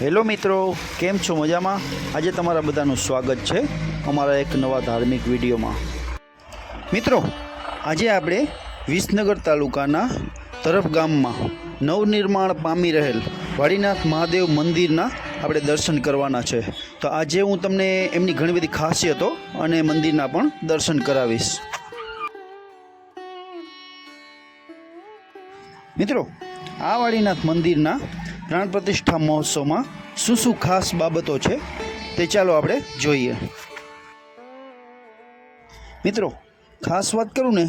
Hello મિત્રો, કેમ છો? મજામાં? આજે તમારા બધાનું સ્વાગત છે અમારા એક નવા ધાર્મિક વિડીયોમાં। મિત્રો, આજે આપણે વિસનગર તાલુકાના તરફ ગામમાં નવનિર્માણ પામી રહેલ વાડીનાથ મહાદેવ મંદિરના આપણે દર્શન કરવાના છે। તો આજે હું તમને એમની ઘણી બધી ખાસિયતો અને મંદિરના પણ દર્શન કરાવીશ। મિત્રો, આ વાડીનાથ મંદિરના પ્રાણ પ્રતિષ્ઠા મહોત્સવમાં શું ખાસ બાબતો છે તે ચાલો આપણે જોઈએ। મિત્રો, ખાસ વાત કરું ને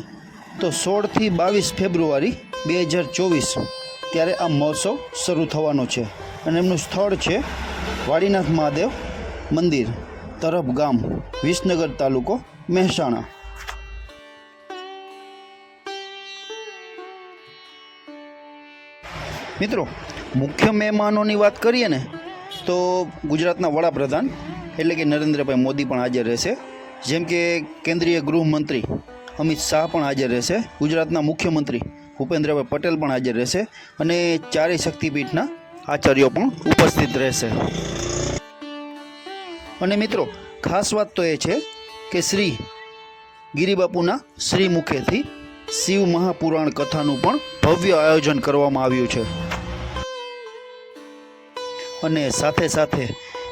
તો 16 થી 22 ફેબ્રુઆરી 2024 ત્યારે આ મહોત્સવ શરૂ થવાનો છે અને એમનું સ્થળ છે વાડીનાથ મહાદેવ મંદિર, તરફ ગામ, વિસનગર તાલુકો, મહેસાણા। મિત્રો, મુખ્ય મહેમાનોની વાત કરીએ ને તો ગુજરાતના વડાપ્રધાન એટલે કે નરેન્દ્રભાઈ મોદી પણ હાજર રહેશે, જેમ કે કેન્દ્રીય ગૃહમંત્રી અમિત શાહ પણ હાજર રહેશે, ગુજરાતના મુખ્યમંત્રી ભૂપેન્દ્રભાઈ પટેલ પણ હાજર રહેશે અને ચારેય શક્તિપીઠના આચાર્યો પણ ઉપસ્થિત રહેશે। અને મિત્રો, ખાસ વાત તો એ છે કે શ્રી ગિરિબાપુના શ્રી મુખેથી શિવ મહાપુરાણ કથાનું પણ ભવ્ય આયોજન કરવામાં આવ્યું છે અને સાથે સાથે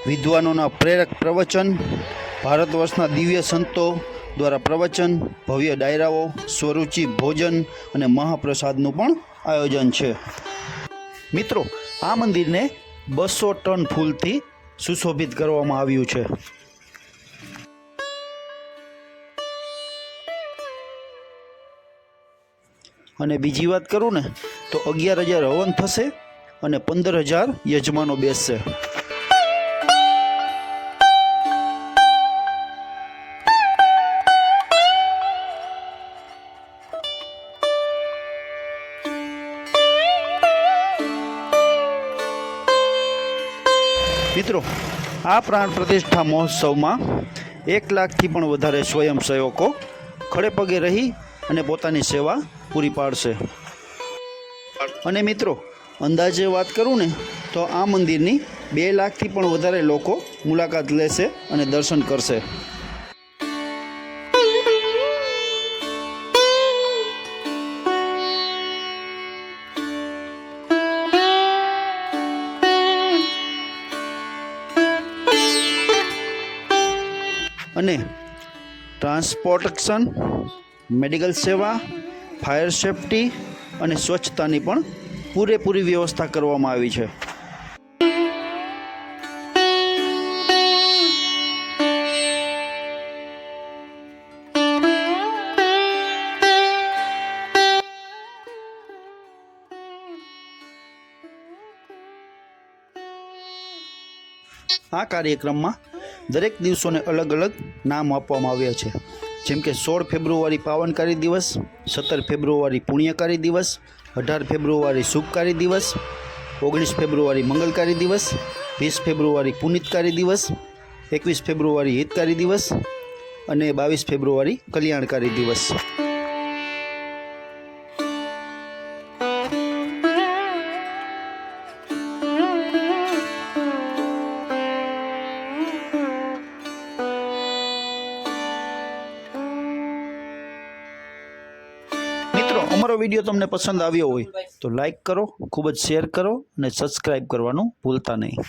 વિદ્વાનોના પ્રેરક પ્રવચન, ભારત વર્ષના દિવ્ય સંતો દ્વારા પ્રવચન, ભવ્ય ડાયરાઓ, સ્વરૂચિ ભોજન અને મહાપ્રસાદનું પણ આયોજન છે। મિત્રો, આ મંદિરને 200 ટન ફૂલથી સુશોભિત કરવામાં આવ્યું છે। અને બીજી વાત કરું ને તો 11,000 હવન થશે અને 15,000 યજમાનો બેસશે। મિત્રો, આ પ્રાણ પ્રતિષ્ઠા મહોત્સવમાં 1 લાખથી પણ વધારે સ્વયંસેવકો ખડે પગે રહી અને પોતાની સેવા પૂરી પાડશે। અને મિત્રો, અંદાજે વાત કરું ને તો આ મંદિરની 2 લાખથી પણ વધારે લોકો મુલાકાત લેશે અને દર્શન કરશે। અને ટ્રાન્સપોર્ટેશન, મેડિકલ સેવા, ફાયર સેફટી અને સ્વચ્છતાની પણ પૂરેપૂરી વ્યવસ્થા કરવામાં આવી છે। આ કાર્યક્રમમાં દરેક દિવસોને અલગ અલગ નામ આપવામાં આવ્યા છે, જેમ કે 16 ફેબ્રુઆરી પાવનકારી દિવસ, 17 ફેબ્રુઆરી પુણ્યકારી દિવસ, 18 ફેબ્રુઆરી શુભકારી દિવસ, 19 ફેબ્રુઆરી મંગલકારી દિવસ, 20 ફેબ્રુઆરી પુનિતકારી દિવસ, 21 ફેબ્રુઆરી હિતકારી દિવસ અને 22 ફેબ્રુઆરી કલ્યાણકારી દિવસ। અમારો વિડીયો તમને પસંદ આવ્યો હોય તો લાઈક કરો, ખૂબ જ શેર કરો અને સબસ્ક્રાઈબ કરવાનું ભૂલતા નહીં।